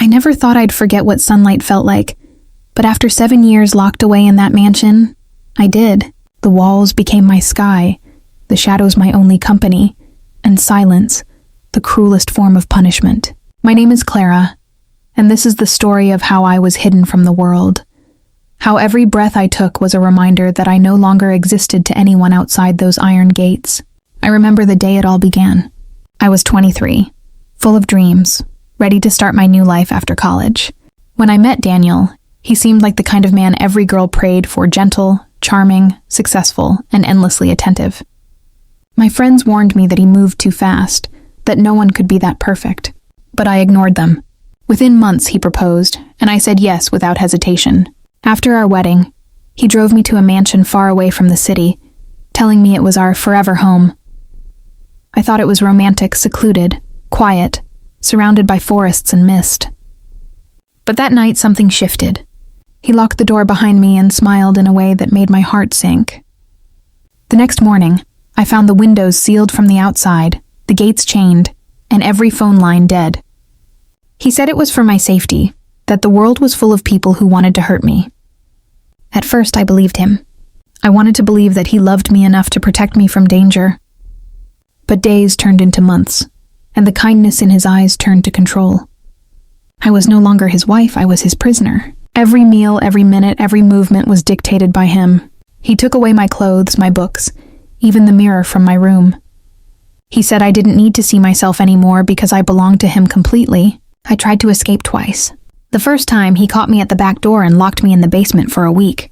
I never thought I'd forget what sunlight felt like, but after 7 years locked away in that mansion, I did. The walls became my sky, the shadows my only company, and silence, the cruelest form of punishment. My name is Clara, and this is the story of how I was hidden from the world. How every breath I took was a reminder that I no longer existed to anyone outside those iron gates. I remember the day it all began. I was 23, full of dreams, ready to start my new life after college. When I met Daniel, he seemed like the kind of man every girl prayed for: gentle, charming, successful, and endlessly attentive. My friends warned me that he moved too fast, that no one could be that perfect. But I ignored them. Within months, he proposed, and I said yes without hesitation. After our wedding, he drove me to a mansion far away from the city, telling me it was our forever home. I thought it was romantic, secluded, quiet, surrounded by forests and mist. But that night, something shifted. He locked the door behind me and smiled in a way that made my heart sink. The next morning, I found the windows sealed from the outside, the gates chained, and every phone line dead. He said it was for my safety, that the world was full of people who wanted to hurt me. At first, I believed him. I wanted to believe that he loved me enough to protect me from danger. But days turned into months, and the kindness in his eyes turned to control. I was no longer his wife, I was his prisoner. Every meal, every minute, every movement was dictated by him. He took away my clothes, my books, even the mirror from my room. He said I didn't need to see myself anymore because I belonged to him completely. I tried to escape twice. The first time, he caught me at the back door and locked me in the basement for a week.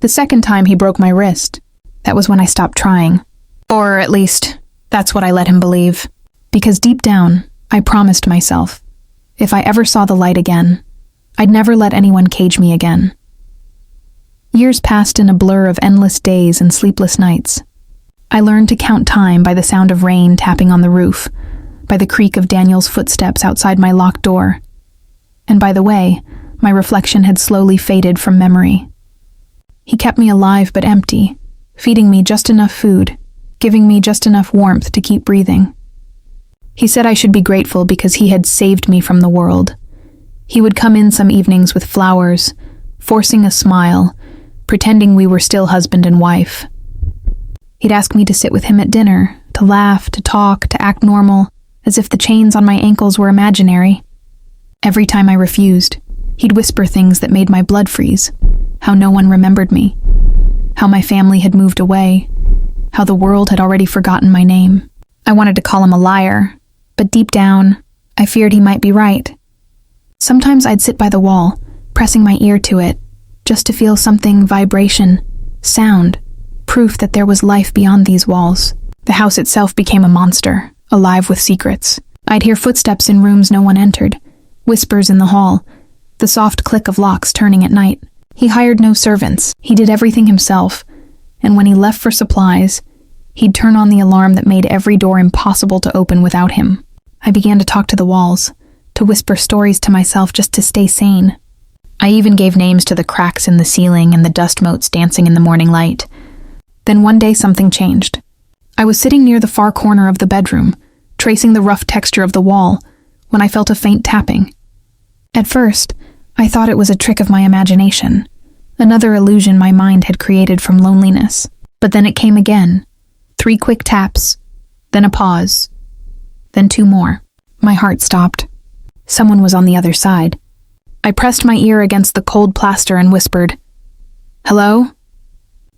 The second time, he broke my wrist. That was when I stopped trying. Or at least, that's what I let him believe. Because deep down, I promised myself, if I ever saw the light again, I'd never let anyone cage me again. Years passed in a blur of endless days and sleepless nights. I learned to count time by the sound of rain tapping on the roof, by the creak of Daniel's footsteps outside my locked door. And by the way, my reflection had slowly faded from memory. He kept me alive but empty, feeding me just enough food, giving me just enough warmth to keep breathing. He said I should be grateful because he had saved me from the world. He would come in some evenings with flowers, forcing a smile, pretending we were still husband and wife. He'd ask me to sit with him at dinner, to laugh, to talk, to act normal, as if the chains on my ankles were imaginary. Every time I refused, he'd whisper things that made my blood freeze. How no one remembered me. How my family had moved away. How the world had already forgotten my name. I wanted to call him a liar, but deep down, I feared he might be right. Sometimes I'd sit by the wall, pressing my ear to it, just to feel something, vibration, sound, proof that there was life beyond these walls. The house itself became a monster, alive with secrets. I'd hear footsteps in rooms no one entered, whispers in the hall, the soft click of locks turning at night. He hired no servants. He did everything himself, and when he left for supplies, he'd turn on the alarm that made every door impossible to open without him. I began to talk to the walls, to whisper stories to myself just to stay sane. I even gave names to the cracks in the ceiling and the dust motes dancing in the morning light. Then one day something changed. I was sitting near the far corner of the bedroom, tracing the rough texture of the wall, when I felt a faint tapping. At first, I thought it was a trick of my imagination, another illusion my mind had created from loneliness. But then it came again. 3 quick taps, then a pause, then 2 more. My heart stopped. Someone was on the other side. I pressed my ear against the cold plaster and whispered, "Hello?"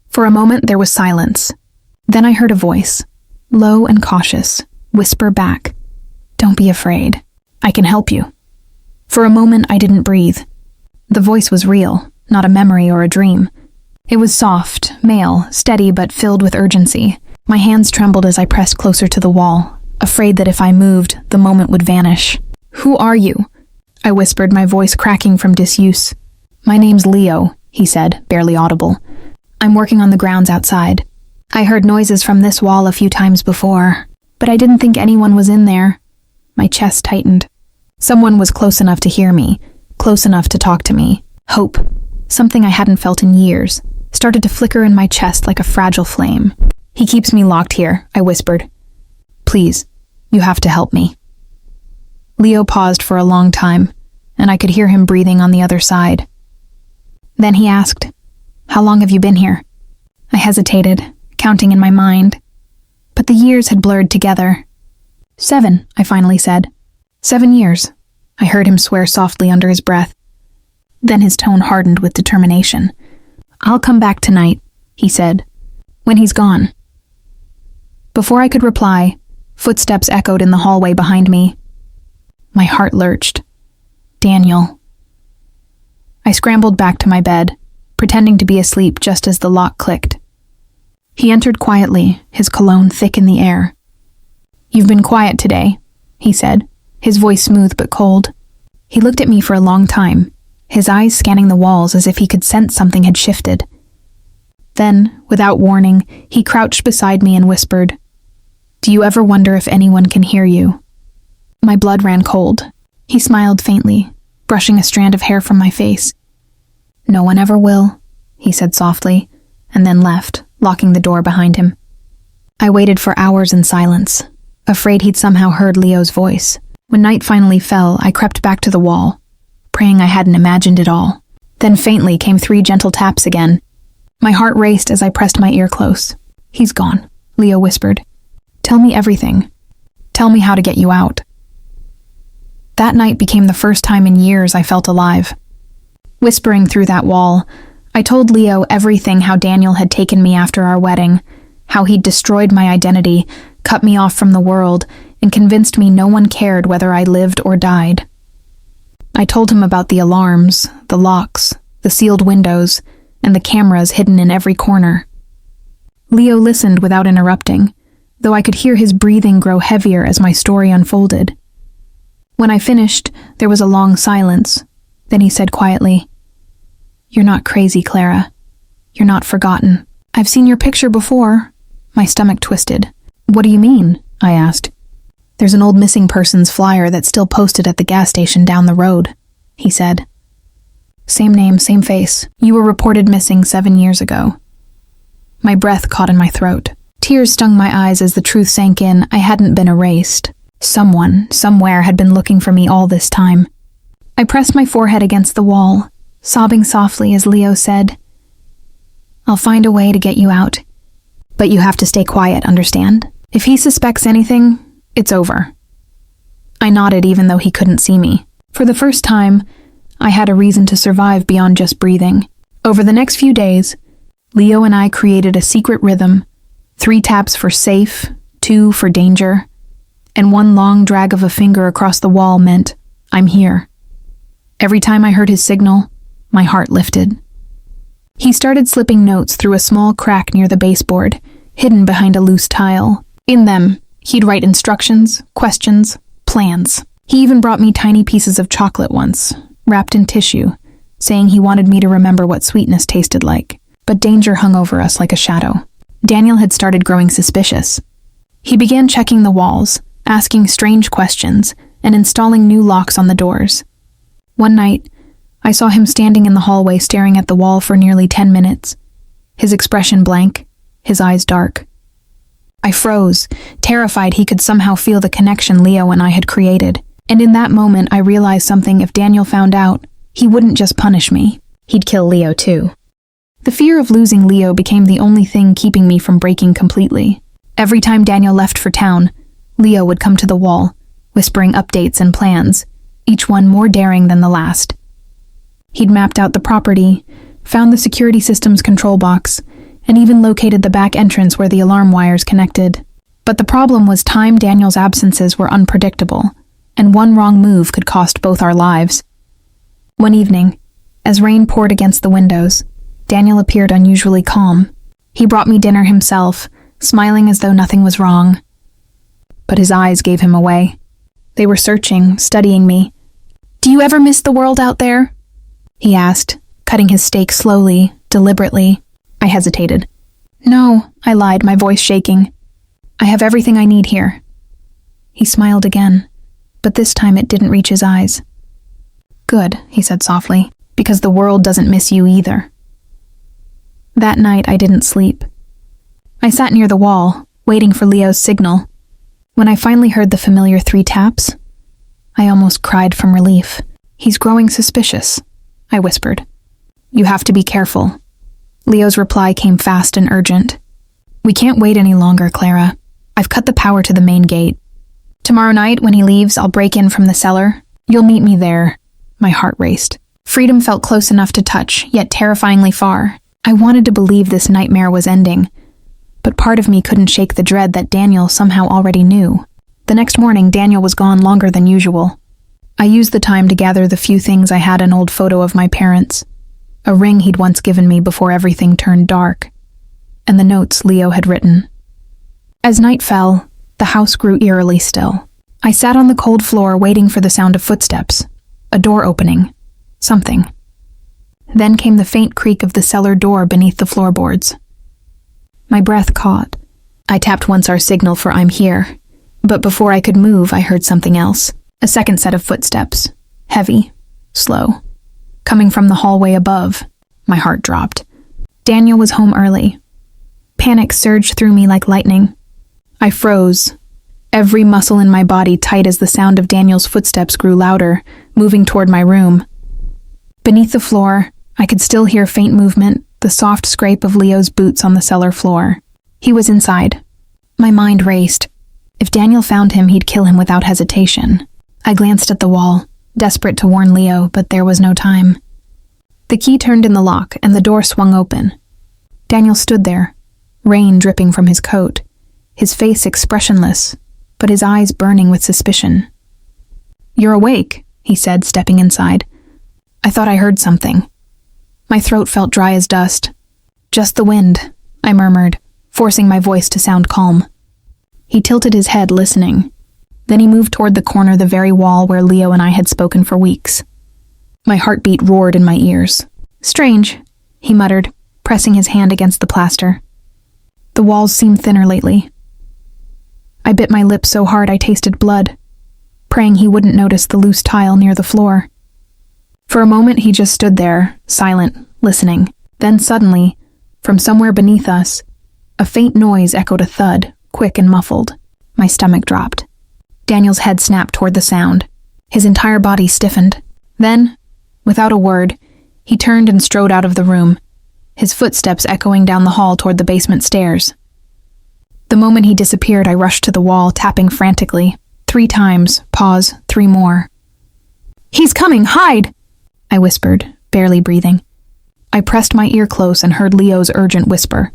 For a moment there was silence. Then I heard a voice, low and cautious, whisper back, "Don't be afraid. I can help you." For a moment I didn't breathe. The voice was real, not a memory or a dream. It was soft, male, steady but filled with urgency. My hands trembled as I pressed closer to the wall, afraid that if I moved, the moment would vanish. "Who are you?" I whispered, my voice cracking from disuse. "My name's Leo," he said, barely audible. "I'm working on the grounds outside. I heard noises from this wall a few times before, but I didn't think anyone was in there." My chest tightened. Someone was close enough to hear me, close enough to talk to me. Hope, something I hadn't felt in years, started to flicker in my chest like a fragile flame. "He keeps me locked here," I whispered. "Please, you have to help me." Leo paused for a long time, and I could hear him breathing on the other side. Then he asked, "How long have you been here?" I hesitated, counting in my mind, but the years had blurred together. 7, I finally said. 7 years. I heard him swear softly under his breath. Then his tone hardened with determination. "I'll come back tonight," he said, "when he's gone." Before I could reply, footsteps echoed in the hallway behind me. My heart lurched. Daniel. I scrambled back to my bed, pretending to be asleep just as the lock clicked. He entered quietly, his cologne thick in the air. "You've been quiet today," he said, his voice smooth but cold. He looked at me for a long time, his eyes scanning the walls as if he could sense something had shifted. Then, without warning, he crouched beside me and whispered, "Do you ever wonder if anyone can hear you?" My blood ran cold. He smiled faintly, brushing a strand of hair from my face. "No one ever will," he said softly, and then left, locking the door behind him. I waited for hours in silence, afraid he'd somehow heard Leo's voice. When night finally fell, I crept back to the wall, praying I hadn't imagined it all. Then faintly came 3 gentle taps again. My heart raced as I pressed my ear close. "He's gone," Leo whispered. "Tell me everything. Tell me how to get you out." That night became the first time in years I felt alive. Whispering through that wall, I told Leo everything: how Daniel had taken me after our wedding, how he'd destroyed my identity, cut me off from the world, and convinced me no one cared whether I lived or died. I told him about the alarms, the locks, the sealed windows, and the cameras hidden in every corner. Leo listened without interrupting, though I could hear his breathing grow heavier as my story unfolded. When I finished, there was a long silence. Then he said quietly, "You're not crazy, Clara. You're not forgotten. I've seen your picture before." My stomach twisted. "What do you mean?" I asked. "There's an old missing persons flyer that's still posted at the gas station down the road," he said. "Same name, same face. You were reported missing 7 years ago." My breath caught in my throat. Tears stung my eyes as the truth sank in. I hadn't been erased. Someone, somewhere, had been looking for me all this time. I pressed my forehead against the wall, sobbing softly as Leo said, "I'll find a way to get you out. But you have to stay quiet, understand? If he suspects anything, it's over." I nodded even though he couldn't see me. For the first time, I had a reason to survive beyond just breathing. Over the next few days, Leo and I created a secret rhythm: 3 taps for safe, 2 for danger, and 1 long drag of a finger across the wall meant, "I'm here." Every time I heard his signal, my heart lifted. He started slipping notes through a small crack near the baseboard, hidden behind a loose tile. In them, he'd write instructions, questions, plans. He even brought me tiny pieces of chocolate once, wrapped in tissue, saying he wanted me to remember what sweetness tasted like. But danger hung over us like a shadow. Daniel had started growing suspicious. He began checking the walls, asking strange questions, and installing new locks on the doors. One night, I saw him standing in the hallway staring at the wall for nearly 10 minutes, his expression blank, his eyes dark. I froze, terrified he could somehow feel the connection Leo and I had created. And in that moment, I realized something: if Daniel found out, he wouldn't just punish me. He'd kill Leo too. The fear of losing Leo became the only thing keeping me from breaking completely. Every time Daniel left for town, Leo would come to the wall, whispering updates and plans, each one more daring than the last. He'd mapped out the property, found the security system's control box, and even located the back entrance where the alarm wires connected. But the problem was Daniel's absences were unpredictable, and one wrong move could cost both our lives. One evening, as rain poured against the windows, Daniel appeared unusually calm. He brought me dinner himself, smiling as though nothing was wrong. But his eyes gave him away. They were searching, studying me. "Do you ever miss the world out there?" he asked, cutting his steak slowly, deliberately. I hesitated. "No," I lied, my voice shaking. "I have everything I need here." He smiled again, but this time it didn't reach his eyes. "Good," he said softly, "because the world doesn't miss you either." That night I didn't sleep. I sat near the wall, waiting for Leo's signal. When I finally heard the familiar 3 taps, I almost cried from relief. "He's growing suspicious," I whispered. "You have to be careful." Leo's reply came fast and urgent. "We can't wait any longer, Clara. I've cut the power to the main gate. Tomorrow night, when he leaves, I'll break in from the cellar. You'll meet me there." My heart raced. Freedom felt close enough to touch, yet terrifyingly far. I wanted to believe this nightmare was ending, but part of me couldn't shake the dread that Daniel somehow already knew. The next morning, Daniel was gone longer than usual. I used the time to gather the few things I had: an old photo of my parents, a ring he'd once given me before everything turned dark, and the notes Leo had written. As night fell, the house grew eerily still. I sat on the cold floor waiting for the sound of footsteps, a door opening, something. Then came the faint creak of the cellar door beneath the floorboards. My breath caught. I tapped once our signal for "I'm here," but before I could move, I heard something else. A second set of footsteps, heavy, slow, coming from the hallway above. My heart dropped. Daniel was home early. Panic surged through me like lightning. I froze, every muscle in my body tight as the sound of Daniel's footsteps grew louder, moving toward my room. Beneath the floor, I could still hear faint movement, the soft scrape of Leo's boots on the cellar floor. He was inside. My mind raced. If Daniel found him, he'd kill him without hesitation. I glanced at the wall, desperate to warn Leo, but there was no time. The key turned in the lock, and the door swung open. Daniel stood there, rain dripping from his coat, his face expressionless, but his eyes burning with suspicion. "You're awake," he said, stepping inside. I thought I heard something. My throat felt dry as dust. "Just the wind," I murmured, forcing my voice to sound calm. He tilted his head, listening. Then he moved toward the corner, the very wall where Leo and I had spoken for weeks. My heartbeat roared in my ears. "Strange," he muttered, pressing his hand against the plaster. "The walls seem thinner lately." I bit my lip so hard I tasted blood, praying he wouldn't notice the loose tile near the floor. For a moment he just stood there, silent, listening. Then suddenly, from somewhere beneath us, a faint noise echoed, a thud, quick and muffled. My stomach dropped. Daniel's head snapped toward the sound. His entire body stiffened. Then, without a word, he turned and strode out of the room, his footsteps echoing down the hall toward the basement stairs. The moment he disappeared, I rushed to the wall, tapping frantically. 3 times, pause, 3 more. "He's coming, hide!" I whispered, barely breathing. I pressed my ear close and heard Leo's urgent whisper.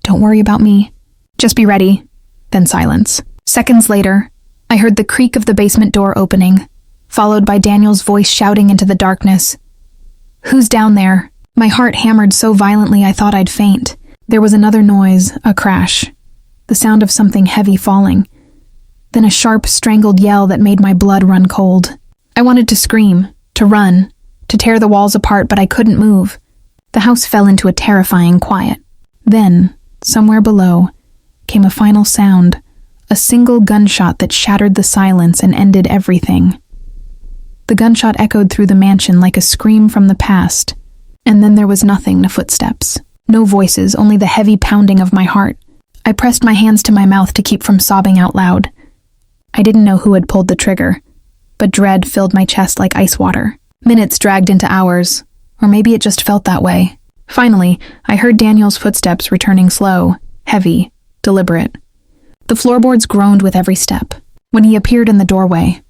"Don't worry about me. Just be ready." Then silence. Seconds later, I heard the creak of the basement door opening, followed by Daniel's voice shouting into the darkness. "Who's down there?" My heart hammered so violently I thought I'd faint. There was another noise, a crash, the sound of something heavy falling. Then a sharp, strangled yell that made my blood run cold. I wanted to scream, to run, to tear the walls apart, but I couldn't move. The house fell into a terrifying quiet. Then, somewhere below, came a final sound, a single gunshot that shattered the silence and ended everything. The gunshot echoed through the mansion like a scream from the past, and then there was nothing, no footsteps, no voices, only the heavy pounding of my heart. I pressed my hands to my mouth to keep from sobbing out loud. I didn't know who had pulled the trigger, but dread filled my chest like ice water. Minutes dragged into hours, or maybe it just felt that way. Finally, I heard Daniel's footsteps returning slow, heavy, deliberate. The floorboards groaned with every step. When he appeared in the doorway,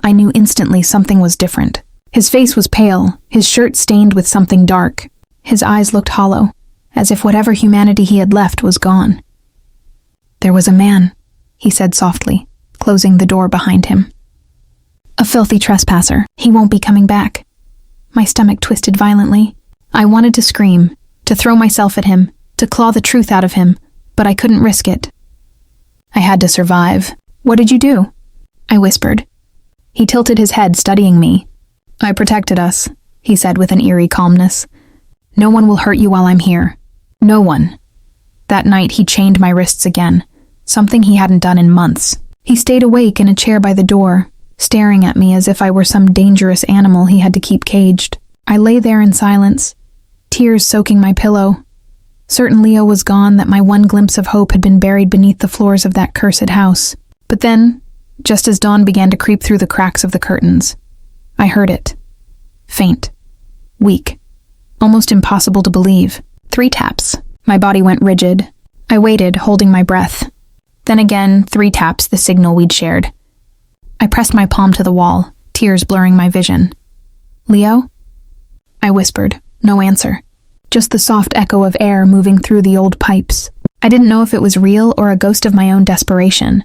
I knew instantly something was different. His face was pale, his shirt stained with something dark. His eyes looked hollow, as if whatever humanity he had left was gone. "There was a man," he said softly, closing the door behind him. "A filthy trespasser. He won't be coming back." My stomach twisted violently. I wanted to scream, to throw myself at him, to claw the truth out of him, but I couldn't risk it. I had to survive. "What did you do?" I whispered. He tilted his head, studying me. "I protected us," he said with an eerie calmness. "No one will hurt you while I'm here. No one." That night he chained my wrists again, something he hadn't done in months. He stayed awake in a chair by the door, staring at me as if I were some dangerous animal he had to keep caged. I lay there in silence, tears soaking my pillow. Certain Leo was gone, that my one glimpse of hope had been buried beneath the floors of that cursed house. But then, just as dawn began to creep through the cracks of the curtains, I heard it. Faint. Weak. Almost impossible to believe. 3 taps. My body went rigid. I waited, holding my breath. Then again, 3 taps, the signal we'd shared. I pressed my palm to the wall, tears blurring my vision. "Leo?" I whispered. No answer. Just the soft echo of air moving through the old pipes. I didn't know if it was real or a ghost of my own desperation,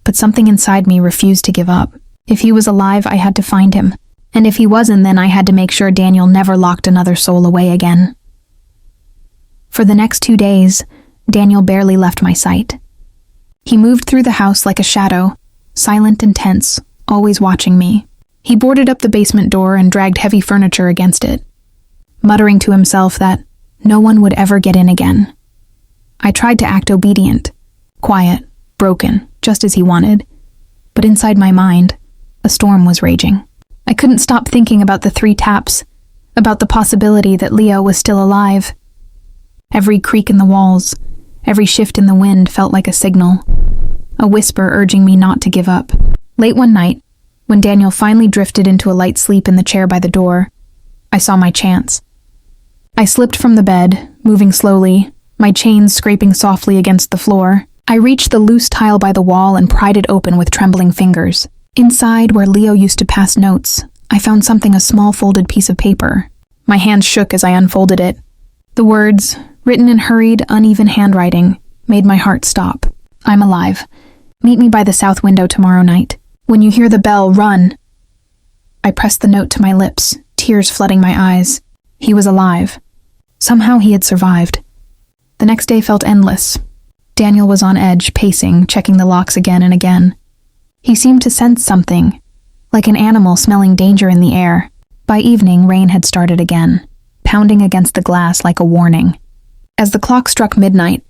but something inside me refused to give up. If he was alive, I had to find him. And if he wasn't, then I had to make sure Daniel never locked another soul away again. For the next 2 days, Daniel barely left my sight. He moved through the house like a shadow, silent and tense, always watching me. He boarded up the basement door and dragged heavy furniture against it, muttering to himself that no one would ever get in again. I tried to act obedient, quiet, broken, just as he wanted. But inside my mind, a storm was raging. I couldn't stop thinking about the 3 taps, about the possibility that Leo was still alive. Every creak in the walls, every shift in the wind felt like a signal, a whisper urging me not to give up. Late one night, when Daniel finally drifted into a light sleep in the chair by the door, I saw my chance. I slipped from the bed, moving slowly, my chains scraping softly against the floor. I reached the loose tile by the wall and pried it open with trembling fingers. Inside, where Leo used to pass notes, I found something, a small folded piece of paper. My hands shook as I unfolded it. The words, written in hurried, uneven handwriting, made my heart stop. "I'm alive. Meet me by the south window tomorrow night. When you hear the bell, run." I pressed the note to my lips, tears flooding my eyes. He was alive. Somehow he had survived. The next day felt endless. Daniel was on edge, pacing, checking the locks again and again. He seemed to sense something, like an animal smelling danger in the air. By evening, rain had started again, pounding against the glass like a warning. As the clock struck midnight,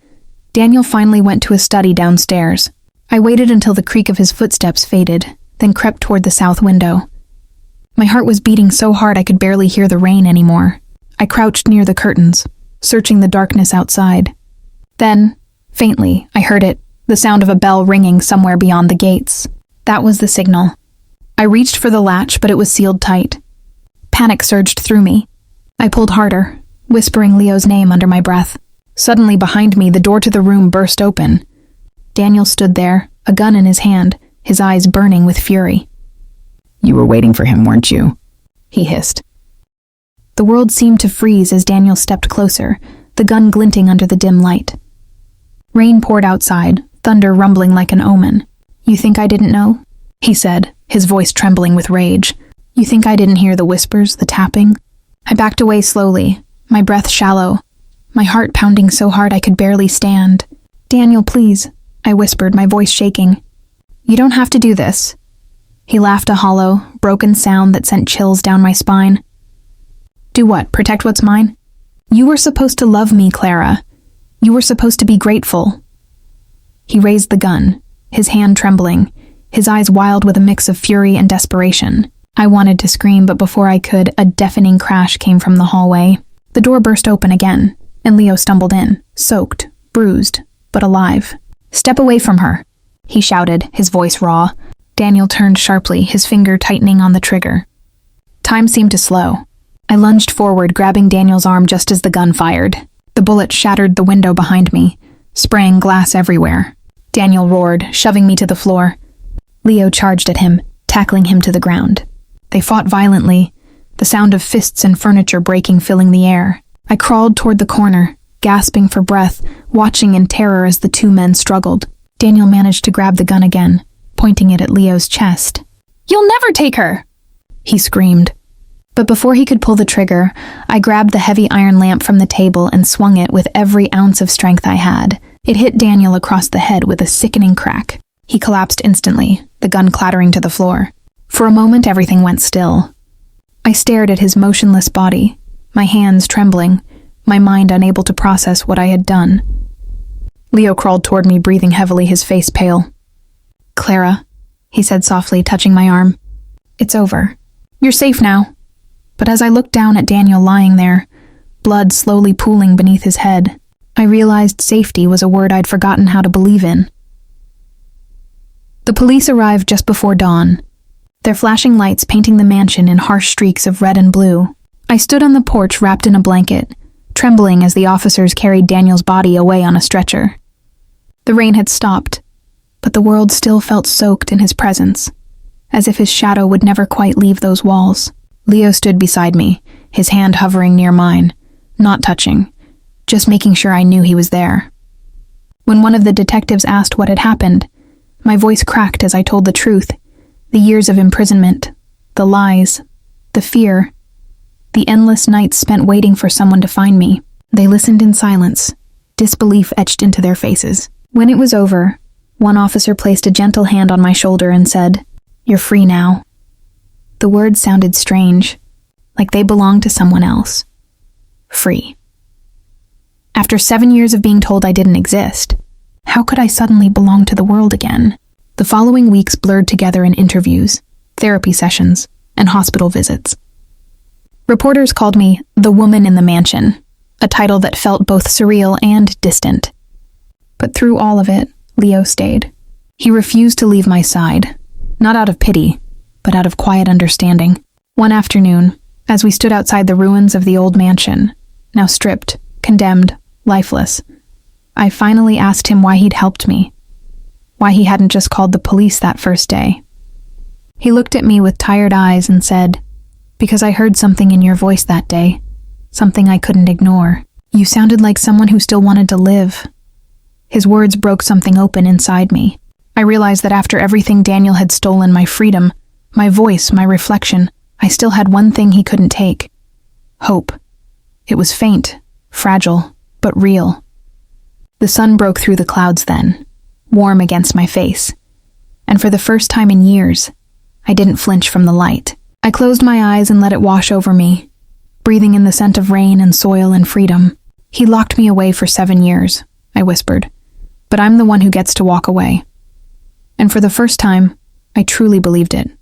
Daniel finally went to his study downstairs. I waited until the creak of his footsteps faded, then crept toward the south window. My heart was beating so hard I could barely hear the rain anymore. I crouched near the curtains, searching the darkness outside. Then, faintly, I heard it, the sound of a bell ringing somewhere beyond the gates. That was the signal. I reached for the latch, but it was sealed tight. Panic surged through me. I pulled harder, whispering Leo's name under my breath. Suddenly, behind me, the door to the room burst open. Daniel stood there, a gun in his hand, his eyes burning with fury. "You were waiting for him, weren't you?" he hissed. The world seemed to freeze as Daniel stepped closer, the gun glinting under the dim light. Rain poured outside, thunder rumbling like an omen. "You think I didn't know?" he said, his voice trembling with rage. "You think I didn't hear the whispers, the tapping?" I backed away slowly, my breath shallow, my heart pounding so hard I could barely stand. "Daniel, please," I whispered, my voice shaking. "You don't have to do this." He laughed, a hollow, broken sound that sent chills down my spine. "Do what? Protect what's mine? You were supposed to love me, Clara. You were supposed to be grateful." He raised the gun, his hand trembling, his eyes wild with a mix of fury and desperation. I wanted to scream, but before I could, a deafening crash came from the hallway. The door burst open again, and Leo stumbled in, soaked, bruised, but alive. "Step away from her," he shouted, his voice raw. Daniel turned sharply, his finger tightening on the trigger. Time seemed to slow. I lunged forward, grabbing Daniel's arm just as the gun fired. The bullet shattered the window behind me, spraying glass everywhere. Daniel roared, shoving me to the floor. Leo charged at him, tackling him to the ground. They fought violently, the sound of fists and furniture breaking filling the air. I crawled toward the corner, gasping for breath, watching in terror as the 2 men struggled. Daniel managed to grab the gun again, pointing it at Leo's chest. "You'll never take her!" he screamed. But before he could pull the trigger, I grabbed the heavy iron lamp from the table and swung it with every ounce of strength I had. It hit Daniel across the head with a sickening crack. He collapsed instantly, the gun clattering to the floor. For a moment, everything went still. I stared at his motionless body, my hands trembling, my mind unable to process what I had done. Leo crawled toward me, breathing heavily, his face pale. "Clara," he said softly, touching my arm. "It's over. You're safe now." But as I looked down at Daniel lying there, blood slowly pooling beneath his head, I realized safety was a word I'd forgotten how to believe in. The police arrived just before dawn. their flashing lights painting the mansion in harsh streaks of red and blue. I stood on the porch wrapped in a blanket, trembling as the officers carried Daniel's body away on a stretcher. The rain had stopped, but the world still felt soaked in his presence, as if his shadow would never quite leave those walls. Leo stood beside me, his hand hovering near mine, not touching, just making sure I knew he was there. When one of the detectives asked what had happened, my voice cracked as I told the truth. The years of imprisonment, the lies, the fear, the endless nights spent waiting for someone to find me. They listened in silence, disbelief etched into their faces. When it was over, one officer placed a gentle hand on my shoulder and said, "You're free now." The words sounded strange, like they belonged to someone else. Free. After 7 years of being told I didn't exist, how could I suddenly belong to the world again? The following weeks blurred together in interviews, therapy sessions, and hospital visits. Reporters called me the woman in the mansion, a title that felt both surreal and distant. But through all of it, Leo stayed. He refused to leave my side, not out of pity, but out of quiet understanding. One afternoon, as we stood outside the ruins of the old mansion, now stripped, condemned, lifeless, I finally asked him why he'd helped me, why he hadn't just called the police that first day. He looked at me with tired eyes and said, "Because I heard something in your voice that day, something I couldn't ignore. You sounded like someone who still wanted to live." His words broke something open inside me. I realized that after everything Daniel had stolen, my freedom, my voice, my reflection, I still had one thing he couldn't take: hope. It was faint, fragile, but real. The sun broke through the clouds then, warm against my face, and for the first time in years, I didn't flinch from the light. I closed my eyes and let it wash over me, breathing in the scent of rain and soil and freedom. "He locked me away for 7 years, I whispered, "but I'm the one who gets to walk away." And for the first time, I truly believed it.